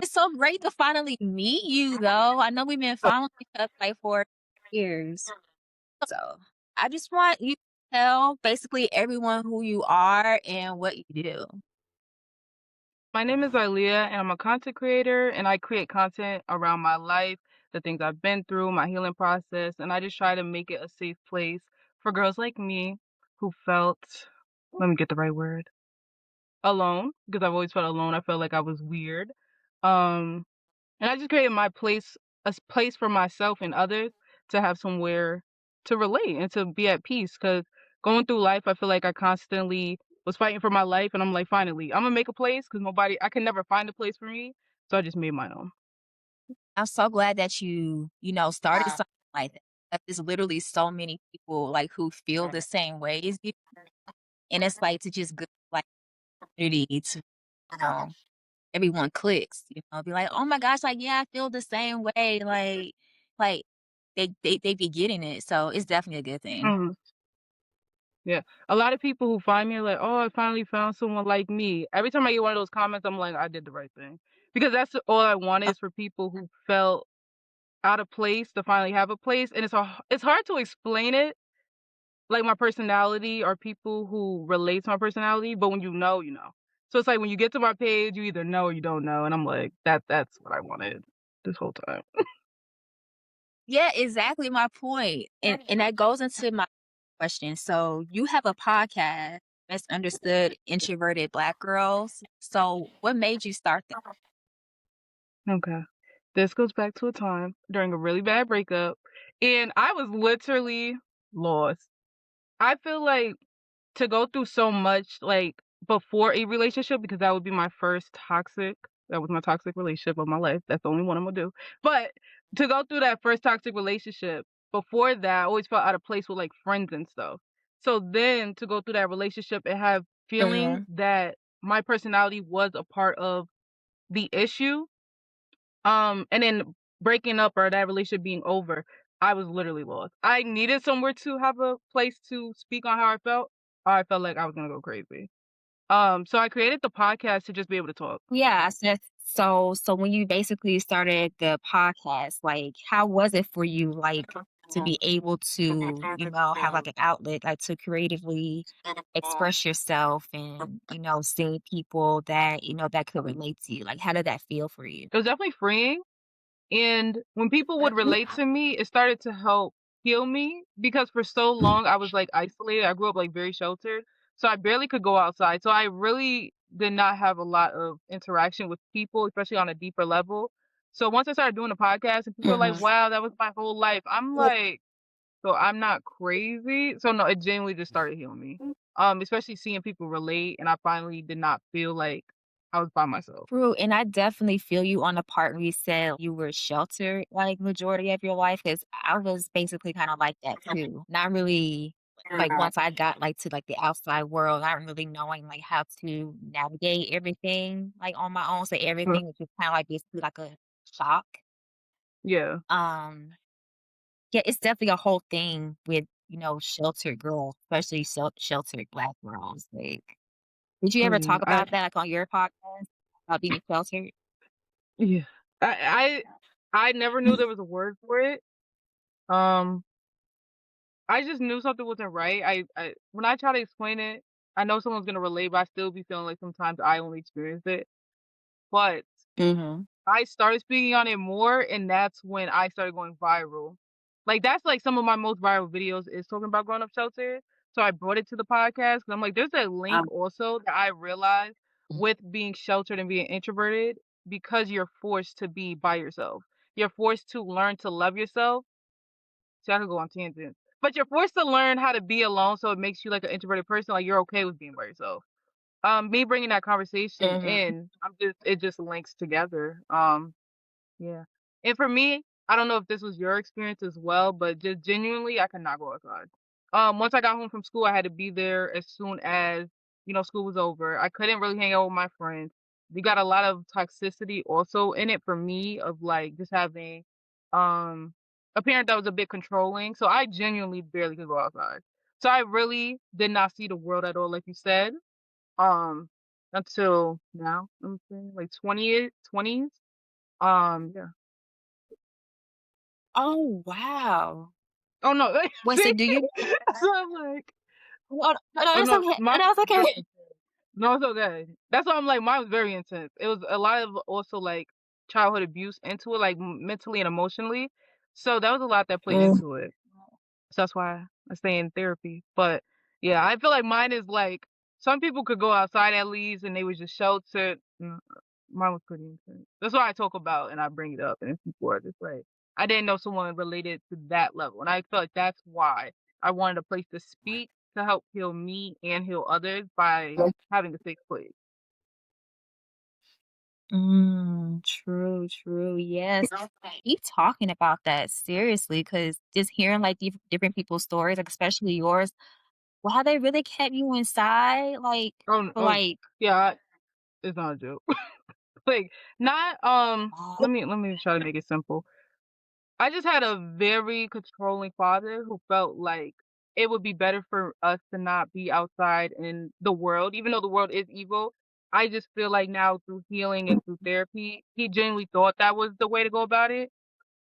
It's so great to finally meet you, though. I know we've been following each other, like, for years. So, I just want you to tell basically everyone who you are and what you do. My name is Ilea, and I'm a content creator, and I create content around my life, the things I've been through, my healing process, and I just try to make it a safe place for girls like me who felt, let me get the right word, alone, because I've always felt alone. I felt like I was weird. Um, and I just created my place, place for myself and others to have somewhere to relate and to be at peace. Because going through life, I feel like I constantly was fighting for my life, and I'm like, finally, I'm gonna make a place because I can never find a place for me. So I just made my own. I'm so glad that started something like that. There's literally so many people, like, who feel the same way as you, and it's, like, to just good, like, community to, know, everyone clicks, be like, "Oh my gosh, like, yeah, I feel the same way," like, they be getting it, so it's definitely a good thing. Mhm. Yeah, a lot of people who find me are like, "Oh, I finally found someone like me." Every time I get one of those comments, I'm like, "I did the right thing," because that's all I want is for people who felt out of place to finally have a place, and it's hard to explain it, like my personality or people who relate to my personality, but when you know, you know. So it's like when you get to my page, you either know or you don't know, and I'm like, that's what I wanted this whole time. Yeah, exactly my point, and that goes into my question. So, you have a podcast, Misunderstood Introverted Black Girls. So, what made you start that? Okay. This goes back to a time during a really bad breakup, and I was literally lost. I feel like to go through so much, like, before a relationship, because that would be my first toxic that was my toxic relationship of my life. That's the only one I'm gonna do. But to go through that first toxic relationship, before that, I always felt out of place with, like, friends and stuff. So then to go through that relationship and have feeling Mhm. that my personality was a part of the issue, and then breaking up or that relationship being over, I was literally lost. I needed somewhere to have a place to speak on how I felt, or I felt like I was gonna go crazy. So I created the podcast to just be able to talk. Yeah, I said so when you basically started the podcast, like, how was it for you, like, to be able to, have, like, an outlet, like, to creatively express yourself and, see people that, that could relate to you? Like, how did that feel for you? It was definitely freeing. And when people would relate to me, it started to help heal me because for so long I was like isolated. I grew up like very sheltered. So I barely could go outside. So I really did not have a lot of interaction with people, especially on a deeper level. So once I started doing the podcast and people are like, Mhm. wow, that was my whole life. I'm like, so I'm not crazy. So no, it genuinely just started healing me. Especially seeing people relate and I finally did not feel like I was by myself. True, and I definitely feel you on the part where you said you were sheltered, like, majority of your life, because I was basically kinda like that too. Not really like, once I got, like, to, like, the outside world, not really knowing, like, how to navigate everything, like, on my own, so everything was just kinda, like, basically like a shock. Yeah. Um, yeah, it's definitely a whole thing with, sheltered girls, especially sheltered Black girls, like, did you Oh ever yeah. talk about that, like, on your podcast, about being sheltered? Yeah. I never knew there was a word for it. Um, I just knew something wasn't right. I when I try to explain it, I know someone's gonna relate, but I still be feeling like sometimes I only experience it. But Mhm. I started speaking on it more, and that's when I started going viral. Like that's like some of my most viral videos is talking about growing up sheltered. So I brought it to the podcast because I'm like, there's a link also that I realized with being sheltered and being introverted because you're forced to be by yourself. You're forced to learn to love yourself. See, I could go on tangents, but you're forced to learn how to be alone, so it makes you like an introverted person. Like you're okay with being by yourself. Me bringing that conversation Mhm. in, it just links together. Yeah. And for me, I don't know if this was your experience as well, but just genuinely, I could not go outside. Once I got home from school, I had to be there as soon as, school was over. I couldn't really hang out with my friends. We got a lot of toxicity also in it for me of like just having um a parent that was a bit controlling. So I genuinely barely could go outside. So I really did not see the world at all, like you said. Um, until now, I'm saying like 20s. Yeah. Oh, wow. Oh, no, Wait, so see? do you So I'm like, oh, no, oh, it's no, okay. mine No, it's was very okay. intense. No, it's okay. That's why I'm like, mine was very intense. It was a lot of also, like, childhood abuse into it, like, mentally and emotionally. So that was a lot that played Mm, into it. So that's why I stay in therapy. But yeah, I feel like mine is like some people could go outside at least and they was just sheltered. Mine was pretty intense. That's what I talk about and I bring it up and people are just like, I didn't know someone related to that level. And I feel like that's why I wanted a place to speak to help heal me and heal others by having a safe place. true, true. Yes. Keep talking about that seriously, because just hearing like different people's stories, like especially yours, wow, they really kept you inside, like for Oh like yeah, it's not a joke. Like not oh, let me try to make it simple. I just had a very controlling father who felt like it would be better for us to not be outside in the world, even though the world is evil. I just feel like now through healing and through therapy, he genuinely thought that was the way to go about it.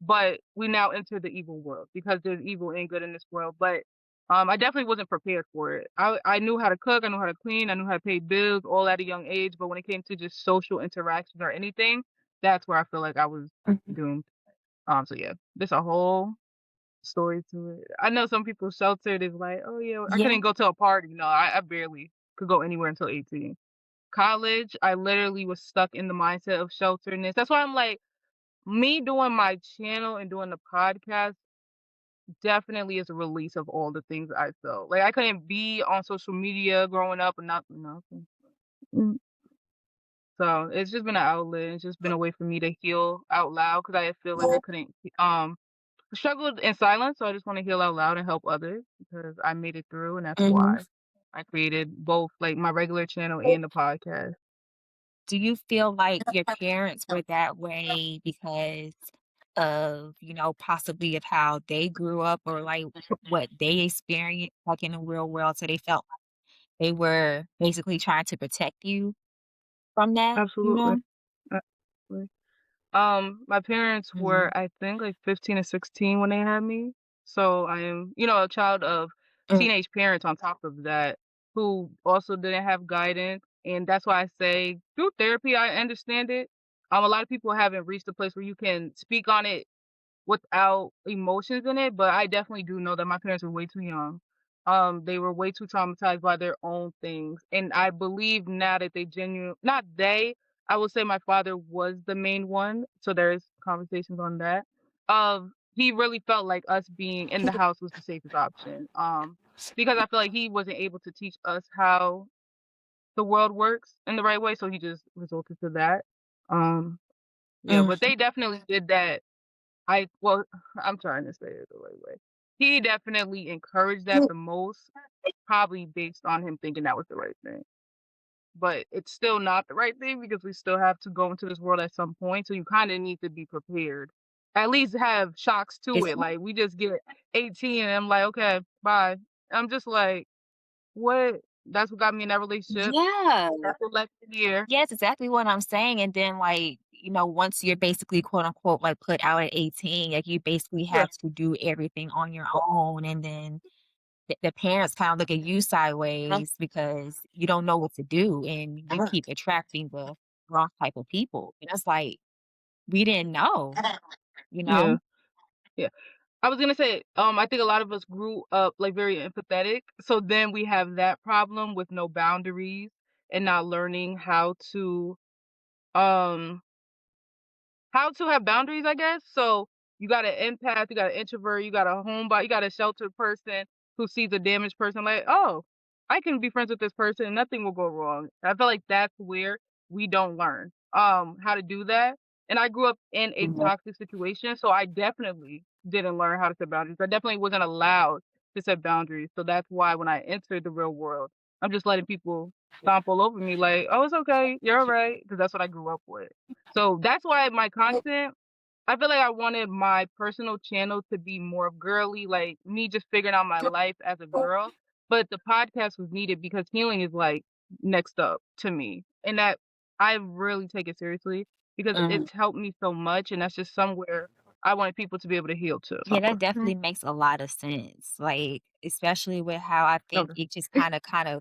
But we now enter the evil world because there's evil and good in this world. But I definitely wasn't prepared for it. I knew how to cook, I knew how to clean, I knew how to pay bills all at a young age. But when it came to just social interactions or anything, that's where I feel like I was mhm. doomed. So yeah, there's a whole story to it. I know some people sheltered is like, oh yeah, I Yeah. couldn't go to a party. No, I barely could go anywhere until 18. College, I literally was stuck in the mindset of shelteredness. That's why I'm like, me doing my channel and doing the podcast definitely is a release of all the things I felt. Like I couldn't be on social media growing up and not nothing. Mm. So it's just been an outlet. It's just been a way for me to heal out loud because I feel like I couldn't struggled in silence, so I just wanna heal out loud and help others because I made it through, and that's Mhm. why I created both, like, my regular channel and the podcast. Do you feel like your parents were that way because of, possibly of how they grew up or like what they experienced like in the real world? So they felt they were basically trying to protect you from that, you Absolutely. know? Absolutely. My parents Mhm. were, I think, like 15 or 16 when they had me, so I am, a child of Mm, teenage parents on top of that, who also didn't have guidance, and that's why I say through therapy, I understand it. A lot of people haven't reached a place where you can speak on it without emotions in it, but I definitely do know that my parents were way too young. They were way too traumatized by their own things, and I believe now that they genuine not they, I will say my father was the main one, so there's conversations on that. He really felt like us being in the house was the safest option. Because I feel like he wasn't able to teach us how the world works in the right way, so he just resorted to that. Um, yeah, but mhm. they definitely did that. Well, I'm trying to say it the right way. He definitely encouraged that the most, probably based on him thinking that was the right thing. But it's still not the right thing because we still have to go into this world at some point. So you kind of need to be prepared. At least have shocks to It's it. Like we just get 18 and I'm like, okay, bye. I'm just like, what? That's what got me in that relationship. yeah. That's what left me here. Yeah, it's exactly what I'm saying, and then, like, once you're basically, quote, unquote, like, put out at 18, like, you basically Yeah. have to do everything on your own, and then the parents kinda look at you sideways because you don't know what to do, and you keep attracting the wrong type of people, and it's like, we didn't know, you Yeah. know? Yeah. I was gonna say, I think a lot of us grew up like very empathetic. So then we have that problem with no boundaries and not learning um how to have boundaries, I guess. So you got an empath, you got an introvert, you got a homebody, you got a sheltered person who sees a damaged person like, oh, I can be friends with this person and nothing will go wrong. I feel like that's where we don't learn how to do that. And I grew up in a Mhm. toxic situation, so I definitely didn't learn how to set boundaries. I definitely wasn't allowed to set boundaries. So that's why when I entered the real world, I'm just letting people stomp all over me like, oh, it's okay, you're all right, because that's what I grew up with. So that's why my content, I feel like I wanted my personal channel to be more girly, like me just figuring out my life as a girl. But the podcast was needed because healing is like next up to me. And that I really take it seriously. because it's helped me so much, and that's just somewhere I wanted people to be able to heal to. Yeah, that definitely makes a lot of sense, like, especially with how I think Okay. it just kinda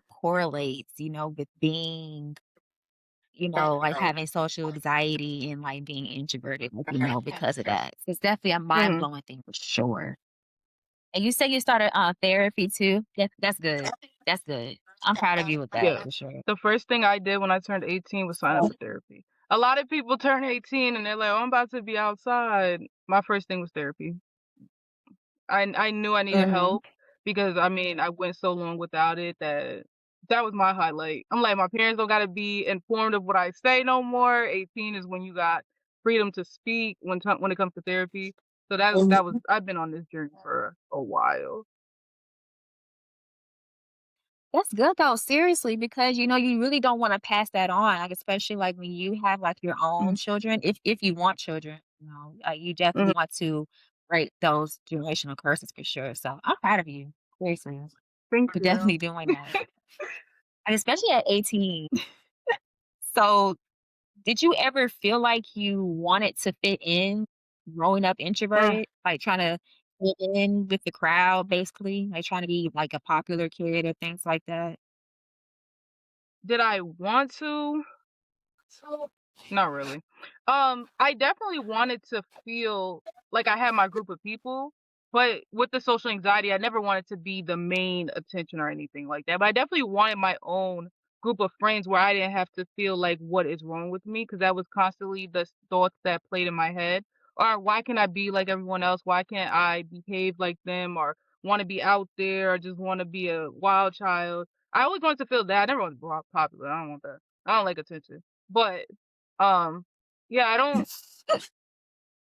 correlates, with being, like, having social anxiety and, like, being introverted, like, because of that. So it's definitely a Mhm. mind-blowing thing for sure. And you say you started, therapy too? That's good. That's good. I'm proud of you with that Yeah. for sure. The first thing I did when I turned 18 was sign up for therapy. A lot of people turn 18 and they're like, "Oh, I'm about to be outside." My first thing was therapy. I knew I needed Mhm. help because, I mean, I went so long without it that that was my highlight. I'm like, "My parents don't gotta be informed of what I say no more." 18 is when you got freedom to speak when it comes to therapy. So that was I've been on this journey for a while. That's good though, seriously, because you really don't want to pass that on, like especially like when you have like your own Mm, children, if you want children, you definitely mhm. want to break those generational curses for sure. So I'm proud of you, seriously, Thank for you. definitely doing that, and especially at 18. So, did you ever feel like you wanted to fit in, growing up Mm. introverted, like trying to fit in with the crowd, basically, like trying to be like a popular kid or things like that? Did I want to? Not really. I definitely wanted to feel like I had my group of people, but with the social anxiety, I never wanted to be the main attention or anything like that. But I definitely wanted my own group of friends where I didn't have to feel like what is wrong with me because that was constantly the thoughts that played in my head. Or why can't I be like everyone else? Why can't I behave like them or want to be out there or just want to be a wild child? I always wanted to feel that. I never wanted to be popular. I don't want that. I don't like attention. But um, yeah,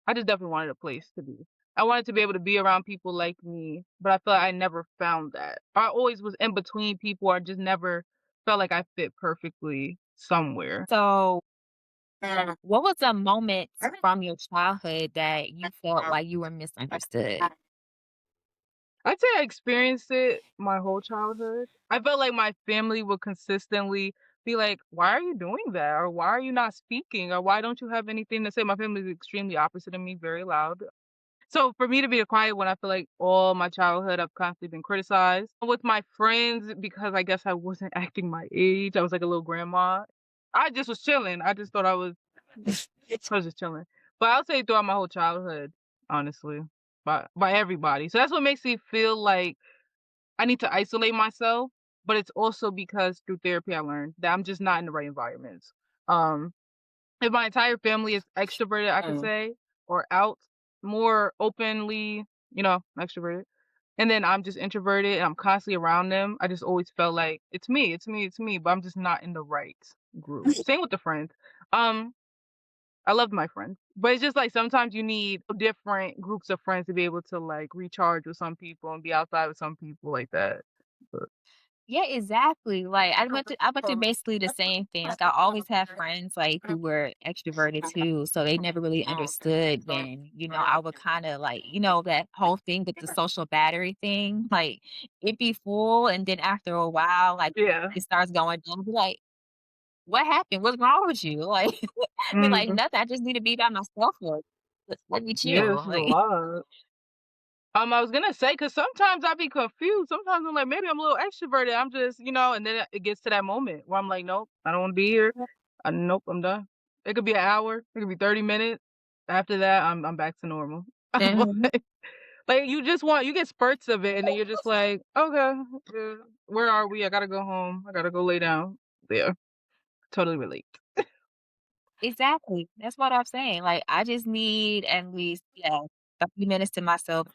I just definitely wanted a place to be. I wanted to be able to be around people like me, but I felt like I never found that. I always was in between people. I just never felt like I fit perfectly somewhere. So, what was a moment from your childhood that you felt like you were misunderstood? I'd say I experienced it my whole childhood. I felt like my family would consistently be like, "Why are you doing that?" Or "Why are you not speaking?" Or "Why don't you have anything to say?" My family is extremely opposite of me, very loud. So for me to be the quiet one, I feel like all my childhood I've constantly been criticized. With my friends, because I guess I wasn't acting my age, I was like a little grandma. I just was chilling. I just thought I was just chilling. But I'll say throughout my whole childhood, honestly, by everybody. So that's what makes me feel like I need to isolate myself. But it's also because through therapy I learned that I'm just not in the right environments. Um, if my entire family is extroverted, I could say, or out more openly, extroverted, and then I'm just introverted and I'm constantly around them, I just always felt like it's me, it's me, it's me, but I'm just not in the right group. Same with the friends. Um, I loved my friends, but it's just like sometimes you need different groups of friends to be able to like recharge with some people and be outside with some people like that. But Yeah, exactly. Like I went through basically the same thing. Like I always have friends like who were extroverted too. So they never really understood when, I would kind of like, that whole thing with the social battery thing. Like it be full and then after a while, like yeah. it starts going down. Be like, what happened? What's wrong with you? Like be like, Mhm. nothing. I just need to be by myself for let me Yeah, chill. this is a Like lot. I was gonna say, cause sometimes I be confused. Sometimes I'm like, maybe I'm a little extroverted. I'm just, and then it gets to that moment where I'm like, nope, I don't want to be here. Nope, I'm done. It could be an hour. It could be 30 minutes. After that, I'm back to normal. But, mhm. like you get spurts of it, and then you're just like, okay, where are we? I gotta go home. I gotta go lay down. Yeah, totally relate. Exactly. That's what I'm saying. Like, I just need at least, 30 minutes to myself.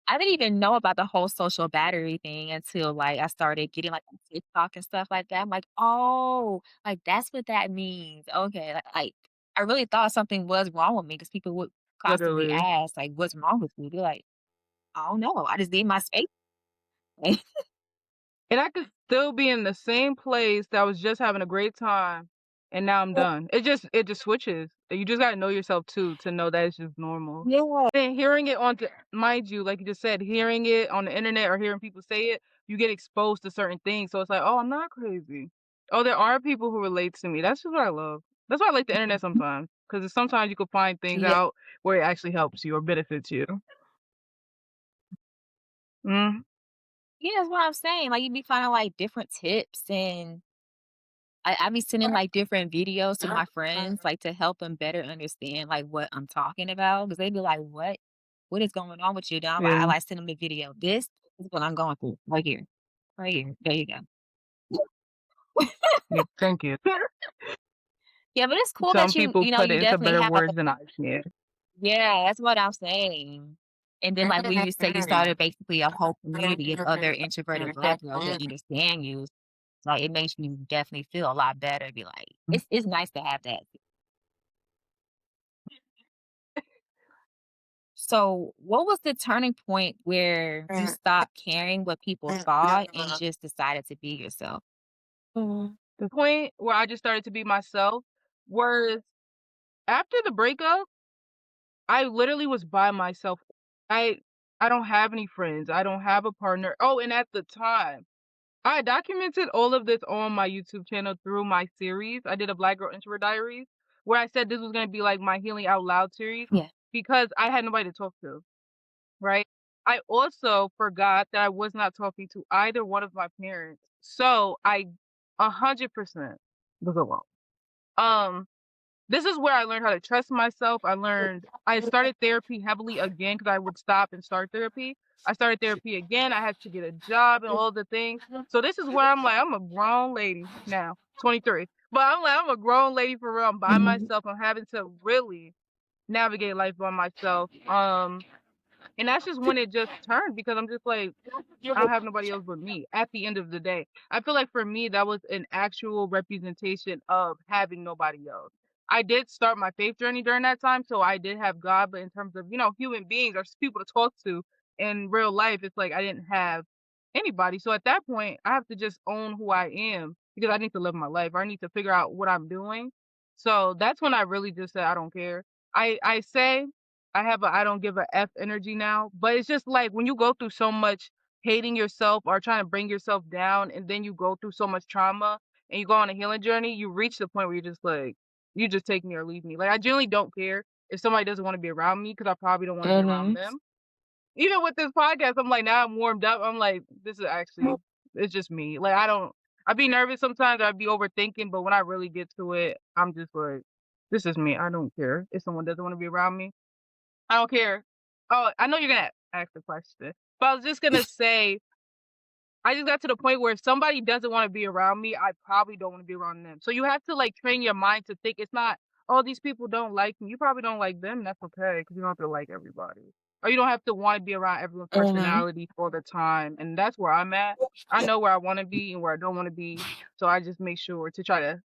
I didn't even know about the whole social battery thing until like I started getting like on TikTok and stuff like that. I'm like, oh, like that's what that means. Okay. Like I really thought something was wrong with me because people would constantly Literally. ask, like, what's wrong with me? Be like, I don't know. I just need my space. And I could still be in the same place that I was just having a great time, and now I'm done. It just switches. You just gotta know yourself too to know that it's just normal. Yeah. And hearing it on, mind you, like you just said, hearing it on the internet or hearing people say it, you get exposed to certain things. So it's like, oh, I'm not crazy. Oh, there are people who relate to me. That's just what I love. That's why I like the internet sometimes, because sometimes you can find things Yeah. out where it actually helps you or benefits you. Mm, Yeah, that's what I'm saying. Like, you be finding, like, different tips, and I be sending, like, different videos to my friends, like, to help them better understand, like, what I'm talking about, because 'cause they be like, "What? What is going on with you?" Then I yeah, like, send them the video. "This is what I'm going through right here. Right here. There you go." yeah, thank you. Yeah, but it's cool Some that you people you know, put it you into definitely better have, like, a words than I can. yeah, that's what I'm saying. And then, like, when you say you started basically a whole community of other introverted Black girls that understand you, like, it makes you definitely feel a lot better, be like it's nice to have that. So, what was the turning point where you stopped caring what people thought and just decided to be yourself? The point where I just started to be myself was after the breakup, I literally was by myself. I I don't have any friends. I don't have a partner. Oh, and at the time, I documented all of this on my YouTube channel through my series. I did a Black Girl Introvert Diaries where I said this was gonna be like my Healing Out Loud series Yeah. because I had nobody to talk to, right? I also forgot that I was not talking to either one of my parents. So I 100% was alone. Um, this is where I learned how to trust myself. I started therapy heavily again because I would stop and start therapy. I started therapy again. I had to get a job and all the things. So this is where I'm like, I'm a grown lady now, 23. But I'm like, I'm a grown lady for real. I'm by Mhm. myself. I'm having to really navigate life by myself. And that's just when it just turned because I'm just like, I don't have nobody else but me at the end of the day. I feel like for me, that was an actual representation of having nobody else. I did start my faith journey during that time, so I did have God, but in terms of, human beings or people to talk to in real life, it's like I didn't have anybody. So at that point, I have to just own who I am because I need to live my life. I need to figure out what I'm doing. So that's when I really just said I don't care. I say I have a I don't give a F energy now, but it's just like when you go through so much hating yourself or trying to bring yourself down and then you go through so much trauma and you go on a healing journey, you reach the point where you're just like, you just take me or leave me. Like I generally don't care if somebody doesn't want to be around me because I probably don't want to be around Mhm. them. Even with this podcast, I'm like, now I'm warmed up. I'm like, this is actually it's just me. Like I'd be nervous sometimes, I'd be overthinking, but when I really get to it, I'm just like, this is me. I don't care if someone doesn't want to be around me. I don't care. Oh, I know you're gonna ask the question, but I was just gonna say I just got to the point where if somebody doesn't wanna be around me, I probably don't wanna be around them. So you have to, like, train your mind to think it's not, "Oh, these people don't like me." You probably don't like them, that's okay, because you don't have to like everybody. Or you don't have to wanna be around everyone's Mhm. personality all the time, and that's where I'm at. I know where I wanna be and where I don't wanna be, so I just make sure to try to,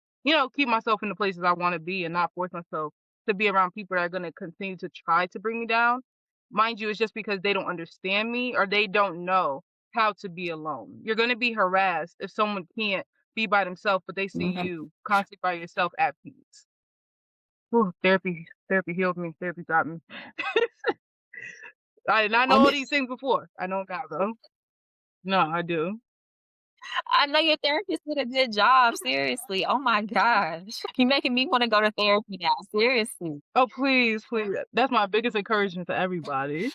keep myself in the places I wanna be and not force myself to be around people that are gonna continue to try to bring me down. Mind you, it's just because they don't understand me or they don't know how to be alone. You're gonna be harassed if someone can't be by themselves, but they see Mhm. you constantly by yourself at peace. Whew, therapy healed me. Therapy got me. I did not I know all kn these things before. I don't got them. No, I do. I know your therapist did a good job, seriously. Oh my gosh. You're making me wanna go to therapy now, seriously. Oh, please, please. That's my biggest encouragement to everybody.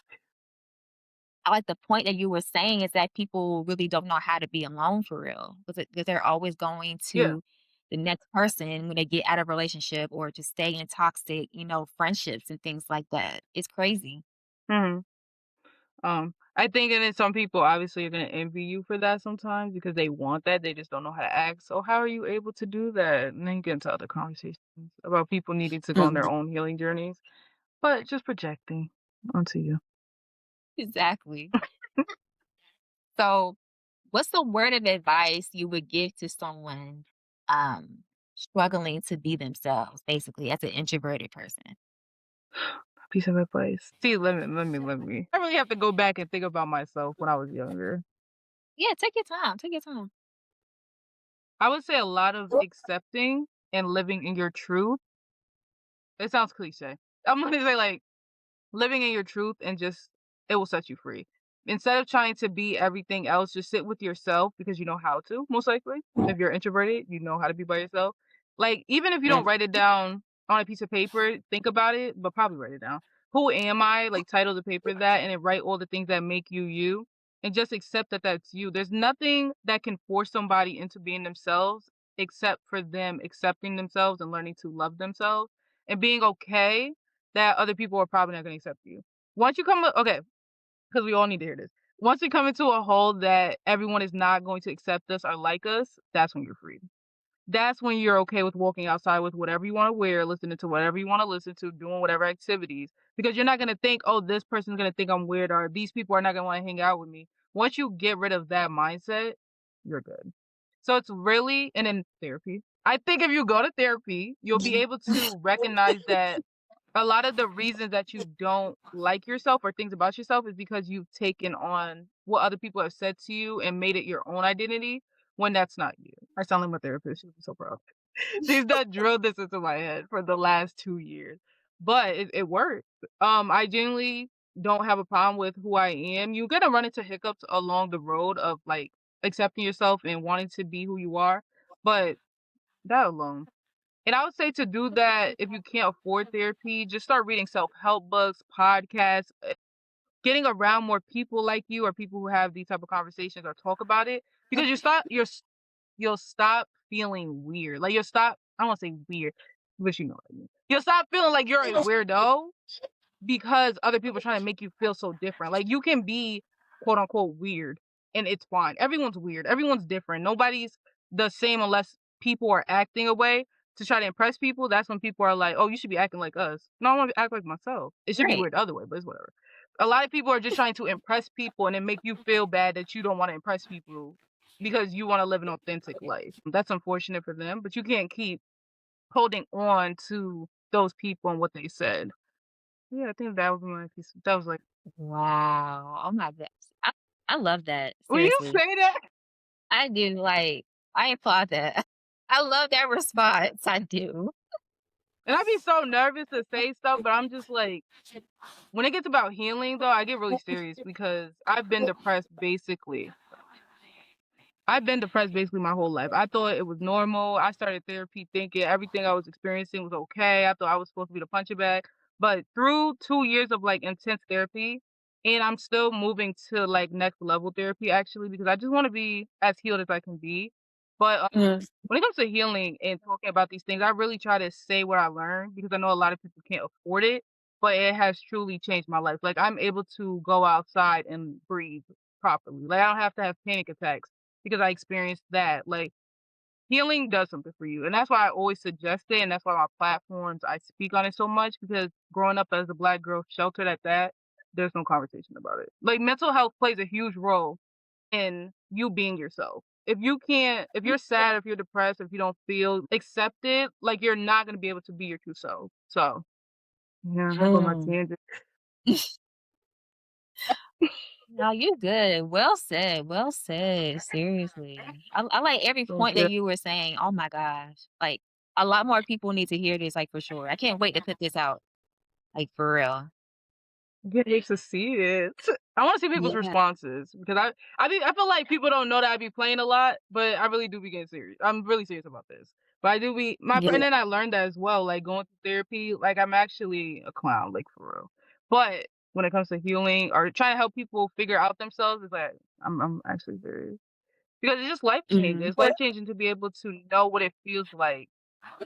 I like the point that you were saying is that people really don't know how to be alone for real, because they're always going Yeah. to the next person when they get out of a relationship or to stay in toxic, friendships and things like that. It's crazy. hmm I think, and then some people obviously are gonna envy you for that sometimes because they want that. They just don't know how to act. So how are you able to do that? And then you get into other conversations about people needing to go on their Mhm. own healing journeys, but just projecting onto you. Exactly. So, what's the word of advice you would give to someone struggling to be themselves, basically, as an introverted person? Piece of advice. See, let me. I really have to go back and think about myself when I was younger. Yeah, take your time. Take your time. I would say a lot of accepting and living in your truth. It sounds cliche. I'm gonna say like living in your truth and just it will set you free. Instead of trying to be everything else, just sit with yourself because you know how to, most likely. If you're introverted, you know how to be by yourself. Like, even if you don't write it down on a piece of paper, think about it, but probably write it down. Who am I? Like, title the paper that, and then write all the things that make you you, and just accept that that's you. There's nothing that can force somebody into being themselves except for them accepting themselves and learning to love themselves and being okay that other people are probably not going to accept you. Once you come, okay, because we all need to hear this. Once we come into a hole that everyone is not going to accept us or like us, that's when you're free. That's when you're okay with walking outside with whatever you wanna wear, listening to whatever you wanna listen to, doing whatever activities, because you're not gonna think, "Oh, this person's gonna think I'm weird," or "These people are not gonna wanna hang out with me." Once you get rid of that mindset, you're good. So it's really and in therapy. I think if you go to therapy, you'll be able to recognize that a lot of the reasons that you don't like yourself or things about yourself is because you've taken on what other people have said to you and made it your own identity when that's not you. I sound like my therapist. She'd be so proud. She's not drilled this into my head for the last 2 years, but it worked. I genuinely don't have a problem with who I am. You're gonna run into hiccups along the road of like accepting yourself and wanting to be who you are, but that alone. And I would say to do that, if you can't afford therapy, just start reading self-help books, podcasts, getting around more people like you or people who have these type of conversations or talk about it because you'll stop feeling weird. Like you'll stop I don't want to say weird, but you know what I mean. You'll stop feeling like you're a weirdo because other people are trying to make you feel so different. Like you can be quote unquote weird and it's fine. Everyone's weird. Everyone's different. Nobody's the same unless people are acting a way to try to impress people. That's when people are like, "Oh, you should be acting like us." No, I want to act like myself. It should be Right. weird the other way, but it's whatever. A lot of people are just trying to impress people and then make you feel bad that you don't want to impress people because you want to live an authentic life. That's unfortunate for them, but you can't keep holding on to those people and what they said. Yeah, I think that was my piece that was like, Wow. Oh my gosh. I love that. "Will you Seriously. say that?" I do, like, I applaud that. I love that response. I do. And I be so nervous to say stuff, but I'm just like when it gets about healing though, I get really serious because I've been depressed basically my whole life. I thought it was normal. I started therapy thinking everything I was experiencing was okay. I thought I was supposed to be the punching bag. But through 2 years of like intense therapy, and I'm still moving to like next level therapy actually because I just want to be as healed as I can be. But Mm. when it comes to healing and talking about these things, I really try to say what I learned because I know a lot of people can't afford it, but it has truly changed my life. Like I'm able to go outside and breathe properly. Like I don't have to have panic attacks because I experienced that. Like healing does something for you. And that's why I always suggest it. And that's why my platforms, I speak on it so much because growing up as a black girl sheltered at that, there's no conversation about it. Like mental health plays a huge role in you being yourself. If you're sad, if you're depressed, if you don't feel accepted, like you're not going to be able to be your true self. So, yeah, I go on my Mm. tangent. No, you're good. Well said. Well said. Seriously. I like every Thank point you. that you were saying. Oh my gosh. Like a lot more people need to hear this, like for sure. I can't wait to put this out. Like for real. Get to see it. I wanna see people's Yeah. responses because I feel like people don't know that I be playing a lot, but I really do be getting serious. I'm really serious about this. But I do be my Yeah. friend and I learned that as well, like, going to therapy, like, I'm actually a clown, like, for real. But when it comes to healing or trying to help people figure out themselves, it's like, I'm actually serious. Because it's just life changing. Mhm. It's life changing to be able to know what it feels like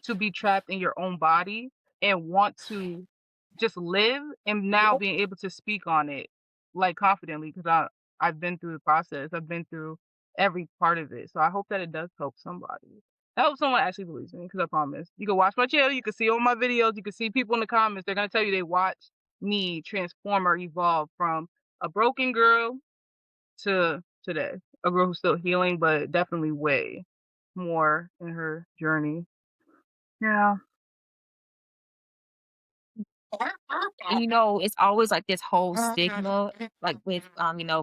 to be trapped in your own body and want to just live and now being able to speak on it like confidently because I've been through the process. I've been through every part of it. So I hope that it does help somebody. I hope someone actually believes me because I promise. You can watch my channel, you can see all my videos, you can see people in the comments. They're gonna tell you they watched me transform or evolve from a broken girl to today. A girl who's still healing, but definitely way more in her journey. Yeah. And it's always like this whole stigma, like with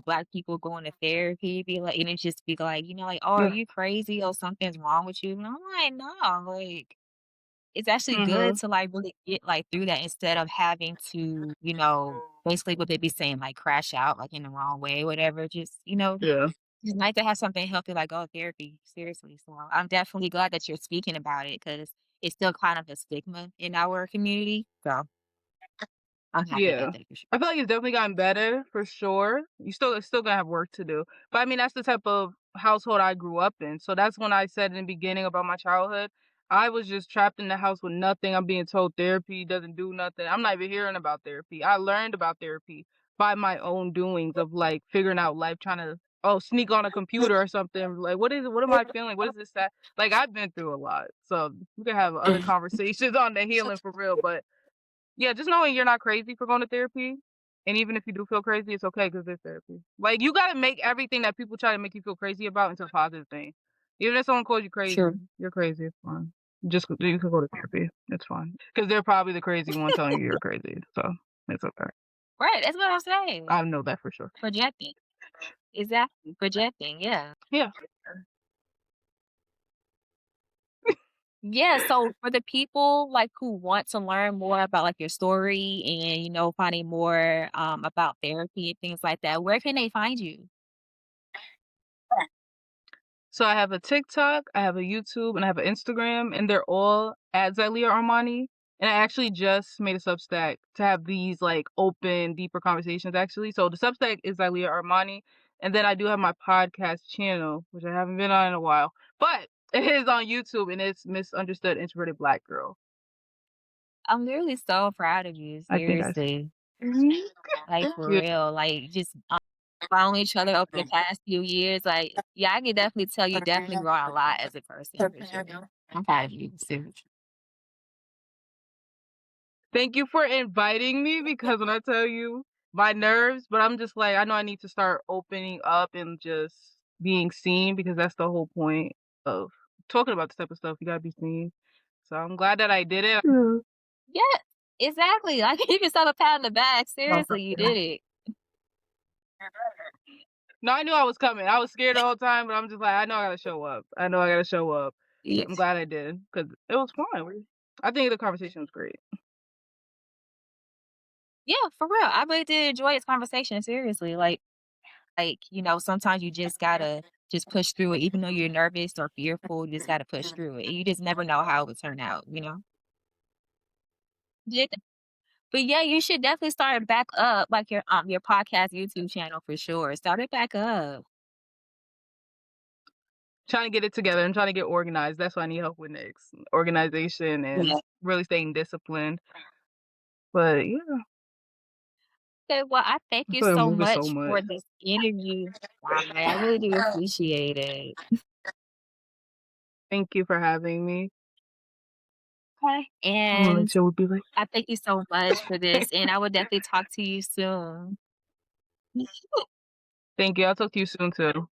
Black people going to therapy, be like, and it just be like, like, oh, are Yeah. you crazy or something's wrong with you? And I'm like, no, like it's actually good Mhm. to like really get like through that instead of having to, basically what they be saying, like crash out like in the wrong way, whatever. Just, Yeah. It's nice to have something healthy like, oh, therapy, seriously. So I'm definitely glad that you're speaking about it because it's still kind of a stigma in our community. So I'm happy Yeah. about that for sure. I feel like it's definitely gotten better for sure. You still gonna have work to do. But I mean that's the type of household I grew up in. So that's when I said in the beginning about my childhood. I was just trapped in the house with nothing. I'm being told therapy doesn't do nothing. I'm not even hearing about therapy. I learned about therapy by my own doings of like figuring out life, trying to sneak on a computer or something. Like what is it? What am I feeling? What is this that like I've been through a lot. So we can have other conversations on the healing for real. But yeah, just knowing you're not crazy for going to therapy, and even if you do feel crazy, it's okay because there's therapy. Like, you gotta make everything that people try to make you feel crazy about into a positive thing. Even if someone calls you crazy, True. you're crazy, it's fine. You can go to therapy, it's fine. Because 'Cause they're probably the crazy one telling you you're crazy, so it's okay. Right. That's what I'm saying. I know that for sure. Projecting. Exactly. Projecting. Yeah. Yeah. Yeah. So for the people like who want to learn more about like your story and, finding more about therapy and things like that, where can they find you? So I have a TikTok, I have a YouTube, and I have an Instagram, and they're all at Zylia Armani. And I actually just made a Substack to have these like open, deeper conversations actually. So the Substack is Zylia Armani. And then I do have my podcast channel, which I haven't been on in a while. But it is on YouTube and it's Misunderstood Introverted Black Girl. I'm literally so proud of you. I think I Seriously. Mhm. Like Thank for you. real. Like just following each other over the past few years. Like, yeah, I can definitely tell you definitely grown a lot as a person for sure. I'm proud of you. Seriously. Thank you for inviting me because when I tell you my nerves, but I'm just like, I know I need to start opening up and just being seen because that's the whole point of talking about this type of stuff. You gotta be seen. So I'm glad that I did it. Yeah. Yeah, exactly. Like give yourself a pat on the back. Seriously, you did it. No, I knew I was coming. I was scared the whole time, but I'm just like, I know I gotta show up. I know I gotta show up. Yeah, I'm glad I did because it was fun. I think the conversation was great. yeah, for real. I really did enjoy this conversation. Seriously, sometimes you just gotta just push through it, even though you're nervous or fearful. You just gotta push through it. You just never know how it would turn out. Yeah. But yeah, you should definitely start back up like your podcast YouTube channel for sure. Start it back up. Trying to get it together and trying to get organized. That's what I need help with next. Organization and Yeah. really staying disciplined. But yeah, Okay, well, I thank I you feel like I'm so moving so much much. for this interview. Wow, I really do appreciate it. Thank you for having me. Okay. I want to And make sure we be like, I thank you so much for this, and I will definitely talk to you soon. thank you. I'll talk to you soon too.